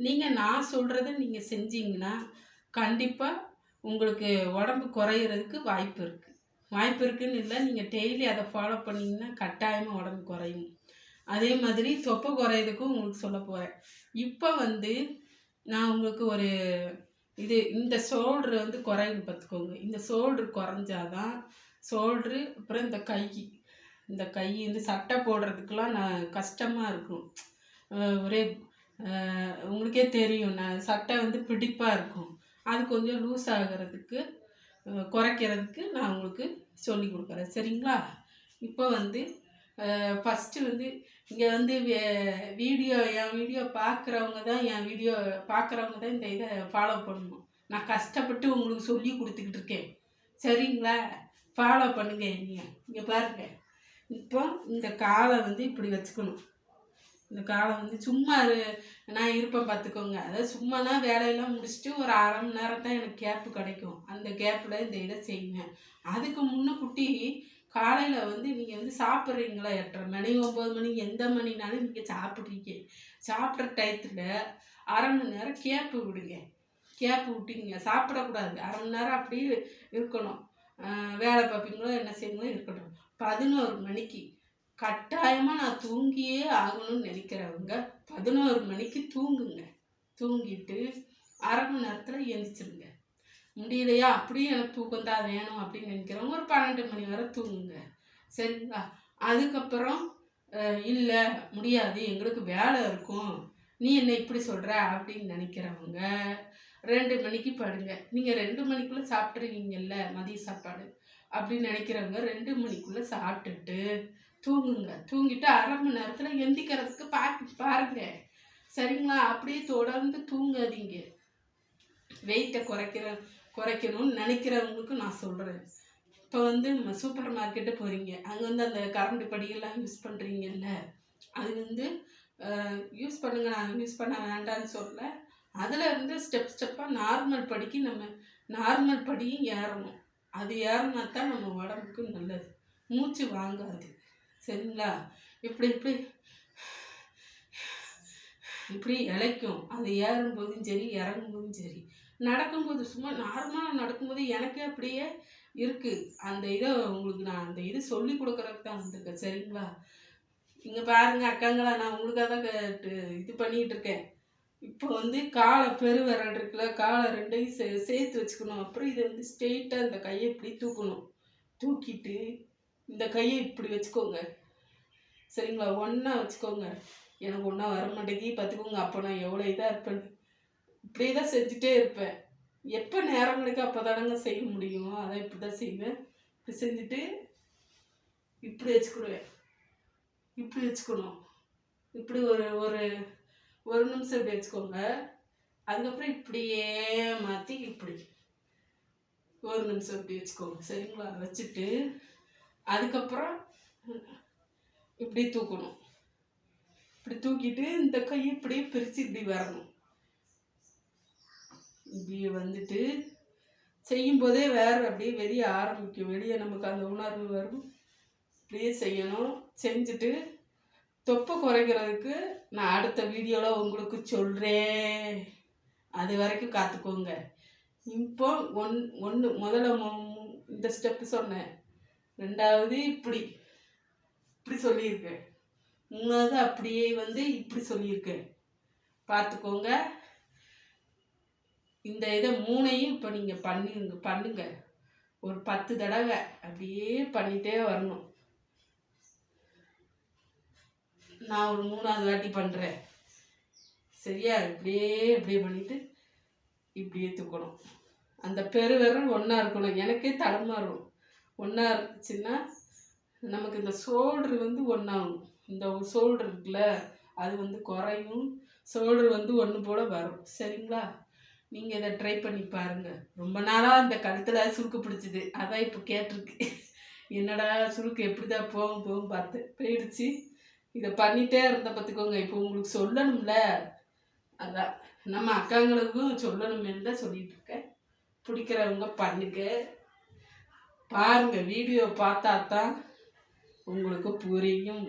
நீங்கள் நான் சொல்கிறத நீங்கள் செஞ்சீங்கன்னா கண்டிப்பாக உங்களுக்கு உடம்பு குறையிறதுக்கு வாய்ப்பு இருக்குது. வாய்ப்பு இருக்குன்னு இல்லை, நீங்கள் டெய்லி அதை ஃபாலோ பண்ணிங்கன்னா கட்டாயமாக உடம்பு குறையும். அதே மாதிரி தொப்பை குறையிறதுக்கும் உங்களுக்கு சொல்ல போகிறேன். இப்போ நான் உங்களுக்கு ஒரு இந்த ஷோல்ட்ரு குறையுன்னு பார்த்துக்கோங்க. இந்த ஷோல்ட்ரு குறைஞ்சாதான் ஷோல்ட்ரு அப்புறம் இந்த கை சட்டை போடுறதுக்கெலாம் கஷ்டமாக இருக்கும். ஒரே உங்களுக்கே தெரியும், சட்டை பிடிப்பாக இருக்கும். அது கொஞ்சம் லூஸ் ஆகிறதுக்கு குறைக்கிறதுக்கு நான் உங்களுக்கு சொல்லி கொடுக்குறேன். சரிங்களா? இப்போ ஃபஸ்ட்டு இங்கே என் வீடியோ பார்க்குறவங்க தான் இந்த இதை ஃபாலோ பண்ணணும். நான் கஷ்டப்பட்டு உங்களுக்கு சொல்லி கொடுத்துக்கிட்டு இருக்கேன். சரிங்களா? ஃபாலோ பண்ணுங்க. இங்கே பாருங்க. இப்போ இந்த காலை இப்படி வச்சுக்கணும். இந்த காலை சும்மா நான் இருப்பேன் பார்த்துக்கோங்க. அதாவது சும்மானா வேலையெல்லாம் முடிச்சுட்டு ஒரு அரை மணி நேரம் தான் எனக்கு கேப்பு கிடைக்கும். அந்த கேப்பில் இந்த இதை செய்வேன். அதுக்கு முன்னக்கூட்டி காலையில் நீங்கள் சாப்பிட்றீங்களா 8:30 மணி 9 மணி எந்த மணினாலும் நீங்கள் சாப்பிட்றீங்க. சாப்பிட்ற டயத்தில் அரை மணி நேரம் கேப்பு விடுங்க. கேப்பு விட்டிங்க சாப்பிடக்கூடாது. அரை மணி நேரம் அப்படியே இருக்கணும். வேலை பார்ப்பீங்களோ என்ன செய்யுங்களோ இருக்கட்டும். 11 மணிக்கு கட்டாயமாக நான் தூங்கியே ஆகணும்னு நினைக்கிறவங்க 11 மணிக்கு தூங்குங்க. தூங்கிட்டு அரை மணி நேரத்தில் எழுந்திரிச்சிருங்க. முடியலையா அப்படியே எனக்கு தூக்கம் தான் வேணும் அப்படின்னு நினைக்கிறவங்க ஒரு 12 மணி வரை தூங்குங்க. சரிங்களா? அதுக்கப்புறம் இல்லை முடியாது எங்களுக்கு வேலை இருக்கும், நீ என்ன இப்படி சொல்கிற அப்படின்னு நினைக்கிறவங்க 2 மணிக்கு படுங்க. நீங்கள் 2 மணிக்குள்ளே சாப்பிட்ருவீங்கல்ல மதிய சாப்பாடு அப்படின்னு நினைக்கிறவங்க 2 மணிக்குள்ளே சாப்பிட்டுட்டு தூங்குங்க. தூங்கிட்டு அரை மணி நேரத்தில் எந்திக்கிறதுக்கு பாருங்க. சரிங்களா? அப்படியே தொடர்ந்து தூங்காதீங்க. வெயிட்டை குறைக்கணும்னு நினைக்கிறவங்களுக்கு நான் சொல்கிறேன். இப்போ நம்ம சூப்பர் மார்க்கெட்டு போகிறீங்க. அங்கே அந்த கரண்ட் படியெல்லாம் யூஸ் பண்ணுறீங்கல்ல, அது யூஸ் பண்ணுங்க. நான் யூஸ் பண்ண வேண்டான்னு சொல்லலை. அதில் ஸ்டெப்பாக நார்மல் படிக்கு நம்ம நார்மல் படியும் ஏறணும். அது ஏறினா தான் நம்ம உடம்புக்கு நல்லது. மூச்சு வாங்காது. சரிங்களா? இப்படி இப்படி இப்படி இழைக்கும். அது ஏறும்போதும் சரி இறங்கும்போதும் சரி. நடக்கும்போது சும்மா நார்மலாக நடக்கும்போது எனக்கே அப்படியே இருக்குது. அந்த இதை உங்களுக்கு நான் அந்த இது சொல்லி கொடுக்குறதுக்கு தான் வந்திருக்கேன். சரிங்களா? இங்கே பாருங்கள் அக்காங்களா, நான் உங்களுக்காக தான் இது பண்ணிகிட்டு இருக்கேன். இப்போ காலை பெருவிரல் இருக்குல்ல, காலை ரெண்டையும் சேர்த்து வச்சுக்கணும். அப்புறம் இதை ஸ்ட்ரெயிட்டாக இந்த கையை இப்படி தூக்கணும். தூக்கிட்டு இந்த கையை இப்படி வச்சுக்கோங்க. சரிங்களா? ஒன்றா வச்சுக்கோங்க. எனக்கு ஒன்றா வர மாட்டேங்கி பார்த்துக்கோங்க. அப்போ நான் எவ்வளோ இதாக இருப்பேன். இப்படியே தான் செஞ்சுட்டே இருப்பேன். எப்போ நேரம் கிடைக்கும் அப்போ தானங்க செய்ய முடியும். அதை இப்படி தான் செய்வேன். இப்படி செஞ்சுட்டு இப்படி வச்சுக்கிடுவேன். இப்படி வச்சுக்கணும். இப்படி ஒரு ஒரு நிமிஷம் இப்படி வச்சுக்கோங்க. அதுக்கப்புறம் இப்படியே மாற்றி இப்படி ஒரு நிமிஷம் இப்படி வச்சுக்கோங்க. சரிங்களா? வச்சுட்டு அதுக்கப்புறம் இப்படி தூக்கணும். இப்படி தூக்கிட்டு இந்த கையை இப்படியே பிரித்து இப்படி வரணும். இப்படி செய்யும்போதே அப்படியே வெளியே ஆரம்பிக்கும். வெளியே நமக்கு அந்த உணர்வு வரும். இப்படியே செய்யணும். செஞ்சுட்டு தொப்பை குறைக்கிறதுக்கு நான் அடுத்த வீடியோவில் உங்களுக்கு சொல்கிறேன். அது வரைக்கும் காத்துக்கோங்க. இப்போ முதல்ல இந்த ஸ்டெப்பு சொன்னேன். 2வது இப்படி சொல்லியிருக்கேன். 3வது அப்படியே இப்படி சொல்லியிருக்கேன். பார்த்துக்கோங்க. இந்த இதை 3ஐயும் இப்போ நீங்கள் பண்ணுங்க. ஒரு 10 தடவை அப்படியே பண்ணிகிட்டே வரணும். நான் ஒரு 3வது வாட்டி பண்ணுறேன். சரியா? இப்படியே பண்ணிவிட்டு இப்படியே தூக்கணும். அந்த பெருவிரல் ஒன்றா இருக்கணும். எனக்கே தடமாறும். ஒன்றா இருந்துச்சுன்னா நமக்கு இந்த ஷோல்ட்ரு ஒன்றாகும். இந்த ஷோல்ட்ரு இருக்குல்ல, அது குறையும். ஷோல்ட்ரு ஒன்று போல் வரும். சரிங்களா? நீங்கள் இதை ட்ரை பண்ணி பாருங்கள். ரொம்ப நாளாக இந்த கழுத்தில் சுருக்கு பிடிச்சிது. அதான் இப்போ கேட்டிருக்கு. என்னடா சுருக்கு எப்படி தான் போகும் பார்த்து போயிடுச்சு. இதை பண்ணிகிட்டே இருந்த பார்த்துக்கோங்க. இப்போ உங்களுக்கு சொல்லணும்ல, அதான் நம்ம அக்காங்களுக்கும் சொல்லணுமேன்னு தான் சொல்லிகிட்டு இருக்கேன். பிடிக்கிறவங்க பண்ணுங்க. பாருங்கள். வீடியோ பார்த்தா தான் உங்களுக்கு புரியும்.